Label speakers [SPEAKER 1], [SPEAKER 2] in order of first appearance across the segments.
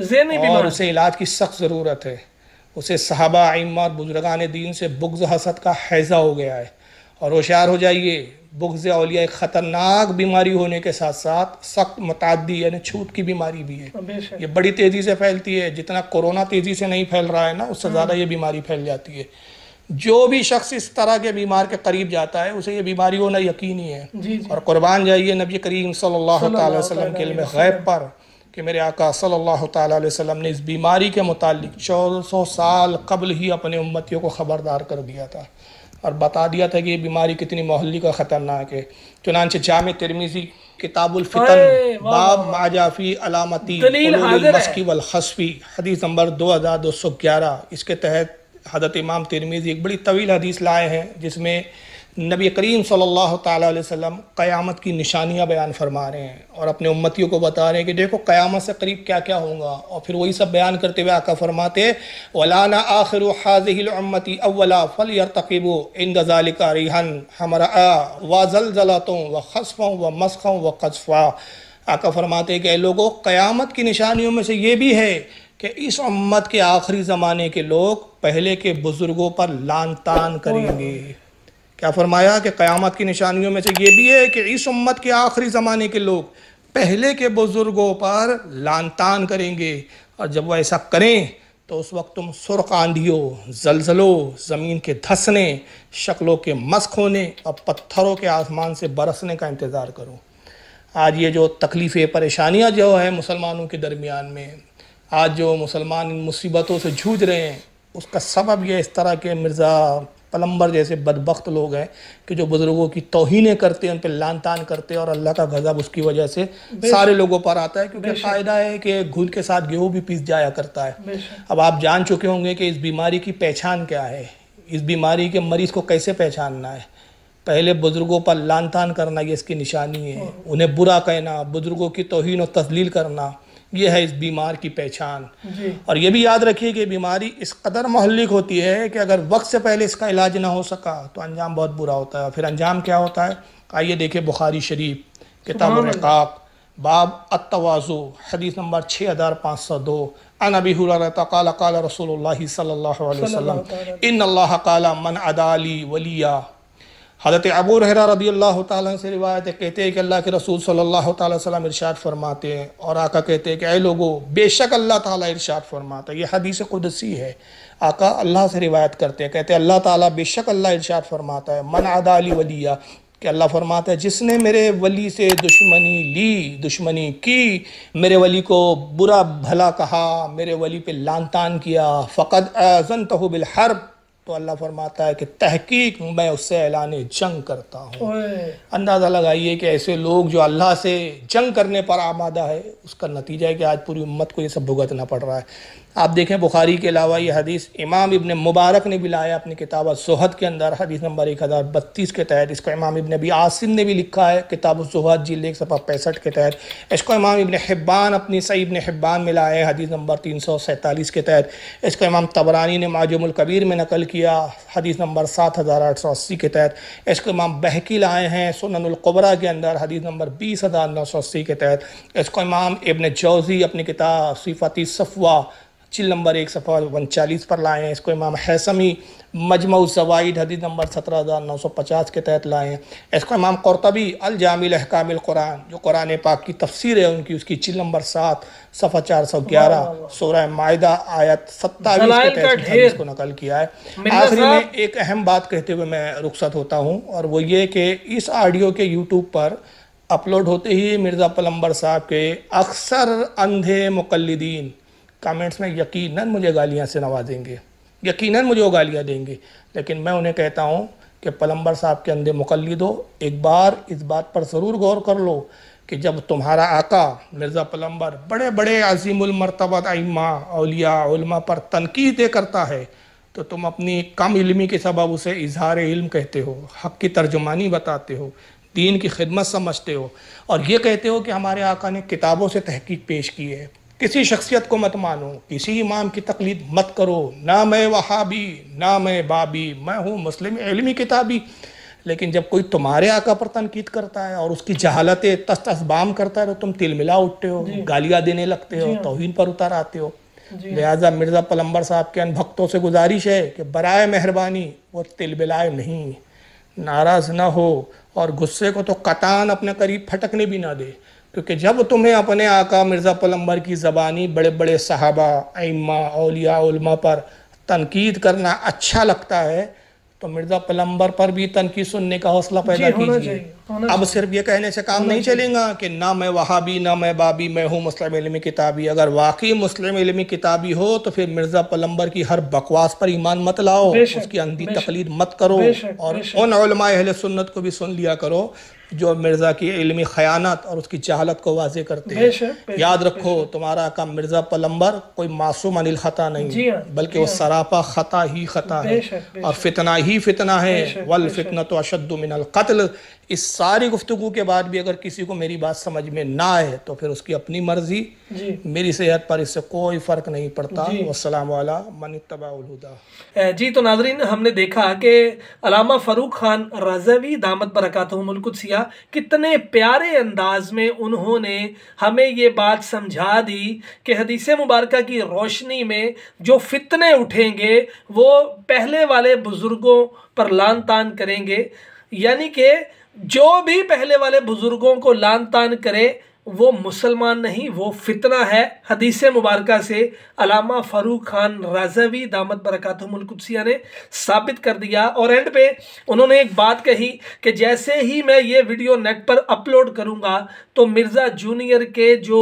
[SPEAKER 1] ذہنی
[SPEAKER 2] اور اسے علاج کی سخت ضرورت ہے. اسے صحابہ ائمہ اور بزرگان دین سے بغض حسد کا حیضہ ہو گیا ہے. اور ہوشیار ہو جائیے، بغض اولیاء ایک خطرناک بیماری ہونے کے ساتھ ساتھ سخت متعدی یعنی چھوٹ کی بیماری بھی ہے. یہ بڑی تیزی سے پھیلتی ہے. جتنا کورونا تیزی سے نہیں پھیل رہا ہے نا، اس سے زیادہ یہ بیماری پھیل جاتی ہے. جو بھی شخص اس طرح کے بیمار کے قریب جاتا ہے اسے یہ بیماری ہونا یقینی ہے. اور قربان جائیے نبی کریم صلی اللہ تعالی وسلم کے علم غیب پر کہ میرے آقا صلی اللہ تعالی علیہ وسلم نے اس بیماری کے متعلق 1400 سال قبل ہی اپنے امتیوں کو خبردار کر دیا تھا اور بتا دیا تھا کہ یہ بیماری کتنی مہلک اور خطرناک ہے. چنانچہ جامع ترمذی کتاب الفتن باب ما جاء فی علامتی حلول المسخ والخسف حدیث نمبر 2211، اس کے تحت حضرت امام ترمذی ایک بڑی طویل حدیث لائے ہیں جس میں نبی کریم صلی اللہ تعالیٰ علیہ وسلم قیامت کی نشانیاں بیان فرما رہے ہیں اور اپنے امتیوں کو بتا رہے ہیں کہ دیکھو قیامت سے قریب کیا کیا ہوگا. اور پھر وہی سب بیان کرتے ہوئے آقا فرماتے وَلَانَ آخِرُ هَذِهِ الْأُمَّةِ أَوَّلًا فَلْيَرْتَقِبُوا عِنْدَ ذَلِكَ رِيحًا حَمْرَاء وَزَلْزَلَةٌ وَخَسْفٌ وَمَسْخٌ وَقَذْفٌ. آقا فرماتے ہیں کہ اے لوگوں، قیامت کی نشانیوں میں سے یہ بھی ہے کہ اس امت کے آخری زمانے کے لوگ پہلے کے بزرگوں پر لعن طعن کریں گے. کیا فرمایا کہ قیامت کی نشانیوں میں سے یہ بھی ہے کہ اس امت کے آخری زمانے کے لوگ پہلے کے بزرگوں پر لعن طعن کریں گے. اور جب وہ ایسا کریں تو اس وقت تم سرخ آندھیوں، زلزلوں، زمین کے دھسنے، شکلوں کے مسخ ہونے اور پتھروں کے آسمان سے برسنے کا انتظار کرو. آج یہ جو تکلیفیں پریشانیاں جو ہے مسلمانوں کے درمیان میں، آج جو مسلمان ان مصیبتوں سے جھوج رہے ہیں، اس کا سبب یہ اس طرح کے مرزا پلمبر جیسے بدبخت لوگ ہیں کہ جو بزرگوں کی توہینیں کرتے ہیں، ان پہ لعن طعن کرتے ہیں اور اللہ کا غضب اس کی وجہ سے سارے لوگوں پر آتا ہے. کیونکہ قاعدہ ہے کہ گھول کے ساتھ گیہوں بھی پیس جایا کرتا ہے. اب آپ جان چکے ہوں گے کہ اس بیماری کی پہچان کیا ہے، اس بیماری کے مریض کو کیسے پہچاننا ہے. پہلے بزرگوں پر لعن طعن کرنا یہ اس کی نشانی ہے. انہیں برا کہنا، بزرگوں کی توہین و تذلیل کرنا، یہ ہے اس بیمار کی پہچان. اور یہ بھی یاد رکھیے کہ بیماری اس قدر مہلک ہوتی ہے کہ اگر وقت سے پہلے اس کا علاج نہ ہو سکا تو انجام بہت برا ہوتا ہے. پھر انجام کیا ہوتا ہے؟ آئیے دیکھیں بخاری شریف کتاب الرقاق باب التواضع حدیث نمبر 6502 عن ابی ہریرہ قال قال رسول اللہ صلی اللہ علیہ وسلم ان اللہ قال من عدا لی ولیا. حضرت ابو ہریرہ رضی اللہ تعالیٰ سے روایت ہے، کہتے ہیں کہ اللہ کے رسول صلی اللہ تعالیٰ وسلم ارشاد فرماتے ہیں اور آقا کہتے ہیں کہ اے لوگو، بے شک اللہ تعالیٰ ارشاد فرماتا ہے. یہ حدیث قدسی ہے، آقا اللہ سے روایت کرتے ہیں، کہتے ہیں اللہ تعالیٰ بے شک اللہ ارشاد فرماتا ہے من عدا لی ولیہ، کہ اللہ فرماتا ہے جس نے میرے ولی سے دشمنی لی، دشمنی کی، میرے ولی کو برا بھلا کہا، میرے ولی پہ لعن طعن کیا، فقد آذنتہ بالحرب، تو اللہ فرماتا ہے کہ تحقیق میں اس سے اعلان جنگ کرتا ہوں. اندازہ لگائیے کہ ایسے لوگ جو اللہ سے جنگ کرنے پر آمادہ ہے، اس کا نتیجہ ہے کہ آج پوری امت کو یہ سب بھگتنا پڑ رہا ہے. آپ دیکھیں بخاری کے علاوہ یہ حدیث امام ابن مبارک نے بھی لایا اپنی کتاب الزہد کے اندر حدیث نمبر 1032 کے تحت. اس کو امام ابن ابی عاصم نے بھی لکھا ہے کتاب الزہد جلد 1 صفحہ 65 کے تحت. اس کو امام ابن حبان اپنی صحیح ابن حبان میں لائے حدیث نمبر 347 کے تحت. اس کو امام طبرانی نے معجم الکبیر میں نقل کیا حدیث نمبر 7880 کے تحت. اس کو امام بہقی لائے ہیں سنن القبریٰ کے اندر حدیث نمبر 20980 کے تحت. اس کو امام ابن جوزی اپنی کتاب صفاتی صفوہ جلد نمبر 1 صفحہ 39 پر لائے ہیں. اس کو امام حیثمی مجمع الزوائد حدیث نمبر 17950 کے تحت لائے ہیں. اس کو امام قرطبی الجامع الاحکام القرآن، جو قرآن پاک کی تفسیر ہے ان کی، اس کی جلد نمبر 7 صفحہ 411 سورہ مائدہ آیت 27 کے تحت حدیث کو نقل کیا ہے. آخری میں ایک اہم بات کہتے ہوئے میں رخصت ہوتا ہوں، اور وہ یہ کہ اس آڈیو کے یوٹیوب پر اپلوڈ ہوتے ہی مرزا پلمبر صاحب کے اکثر اندھے مقلدین کامنٹس میں یقیناً مجھے گالیاں سے نوازیں گے، یقیناً مجھے وہ گالیاں دیں گے. لیکن میں انہیں کہتا ہوں کہ پلمبر صاحب کے اندھے مقلد ہو، ایک بار اس بات پر ضرور غور کر لو کہ جب تمہارا آقا مرزا پلمبر بڑے بڑے عظیم المرتبہ ائمہ اولیاء علماء پر تنقیدیں کرتا ہے تو تم اپنی کم علمی کے سبب اسے اظہار علم کہتے ہو، حق کی ترجمانی بتاتے ہو، دین کی خدمت سمجھتے ہو، اور یہ کہتے ہو کہ ہمارے آقا نے کتابوں سے تحقیق پیش کی ہے. کسی شخصیت کو مت مانو، کسی امام کی تقلید مت کرو، نہ میں وہابی نہ میں بابی، میں ہوں مسلم علمی کتابی. لیکن جب کوئی تمہارے آقا پر تنقید کرتا ہے اور اس کی جہالت تست اسبام کرتا ہے تو تم تل ملا اٹھتے ہو، گالیاں دینے لگتے ہو، توہین پر اتر آتے ہو۔ لہٰذا مرزا پلمبر صاحب کے ان بھکتوں سے گزارش ہے کہ برائے مہربانی وہ تل بلائے نہیں، ناراض نہ ہو، اور غصے کو تو قطعاً اپنے قریب پھٹکنے بھی نہ دے، کیونکہ جب تمہیں اپنے آقا مرزا پلمبر کی زبانی بڑے بڑے صحابہ، ائمہ، اولیاء، علماء پر تنقید کرنا اچھا لگتا ہے تو مرزا پلمبر پر بھی تنقید سننے کا حوصلہ پیدا کیجیے۔ اب صرف یہ کہنے سے کام نہیں چلیں گا کہ نہ میں وہابی نہ میں بابی، میں ہوں مسلم علمی کتابی۔ اگر واقعی مسلم علمی کتابی ہو تو پھر مرزا پلمبر کی ہر بکواس پر ایمان مت لاؤ، اس کی اندھی تقلید مت کرو، اور ان علماء اہل سنت کو بھی سن لیا کرو جو مرزا کی علمی خیانت اور اس کی جہالت کو واضح کرتے ہیں۔ یاد رکھو تمہارا آقا مرزا پلمبر کوئی معصوم عن الخطا نہیں، بلکہ وہ سراپا خطا ہی خطا ہے، اور فتنہ ہی فتنہ ہے، والفتنۃ اشد من القتل۔ اس ساری گفتگو کے بعد بھی اگر کسی کو میری بات سمجھ میں نہ آئے تو پھر اس کی اپنی مرضی، میری صحت پر اس سے کوئی فرق نہیں پڑتا۔ والسلام علی من اتبع الہدی۔
[SPEAKER 1] جی تو ناظرین، ہم نے دیکھا کہ علامہ فاروق خان رضوی دامت برکاتہم القدسیہ کتنے پیارے انداز میں انہوں نے ہمیں یہ بات سمجھا دی کہ حدیث مبارکہ کی روشنی میں جو فتنے اٹھیں گے وہ پہلے والے بزرگوں پر لعن طعن کریں گے، یعنی کہ جو بھی پہلے والے بزرگوں کو لعن طعن کرے وہ مسلمان نہیں، وہ فتنہ ہے۔ حدیث مبارکہ سے علامہ فاروق خان رضوی دامت برکاتہم القدسیہ نے ثابت کر دیا، اور اینڈ پہ انہوں نے ایک بات کہی کہ جیسے ہی میں یہ ویڈیو نیٹ پر اپلوڈ کروں گا تو مرزا جونیئر کے جو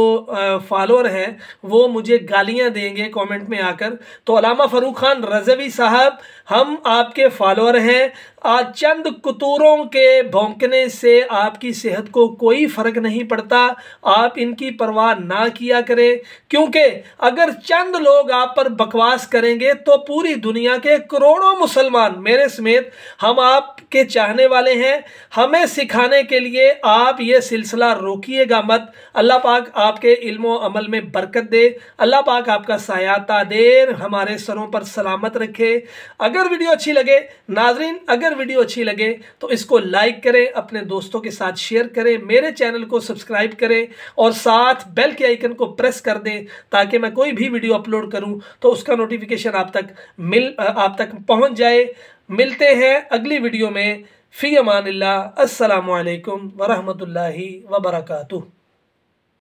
[SPEAKER 1] فالوور ہیں وہ مجھے گالیاں دیں گے کامنٹ میں آ کر۔ تو علامہ فاروق خان رضوی صاحب، ہم آپ کے فالوور ہیں، آج چند قطوروں کے بھونکنے سے آپ کی صحت کو کوئی فرق نہیں پڑتا، آپ ان کی پرواہ نہ کیا کریں، کیونکہ اگر چند لوگ آپ پر بکواس کریں گے تو پوری دنیا کے کروڑوں مسلمان میرے سمیت ہم آپ کے چاہنے والے ہیں۔ ہمیں سکھانے کے لیے آپ یہ سلسلہ روکیے گا مت۔ اللہ پاک آپ کے علم و عمل میں برکت دے، اللہ پاک آپ کا سایہ تا دیر ہمارے سروں پر سلامت رکھے۔ اگر ویڈیو اچھی لگے ناظرین، اگر ویڈیو اچھی لگے تو اس کو لائک کریں، اپنے دوستوں کے ساتھ شیئر کریں، میرے چینل کو سبسکرائب کریں، اور ساتھ بیل کے آئیکن کو پریس کر دیں تاکہ میں کوئی بھی ویڈیو اپلوڈ کروں تو اس کا نوٹیفیکیشن آپ تک پہنچ جائے۔ ملتے ہیں اگلی ویڈیو میں، فی امان اللہ، السلام علیکم ورحمۃ اللہ وبرکاتہ۔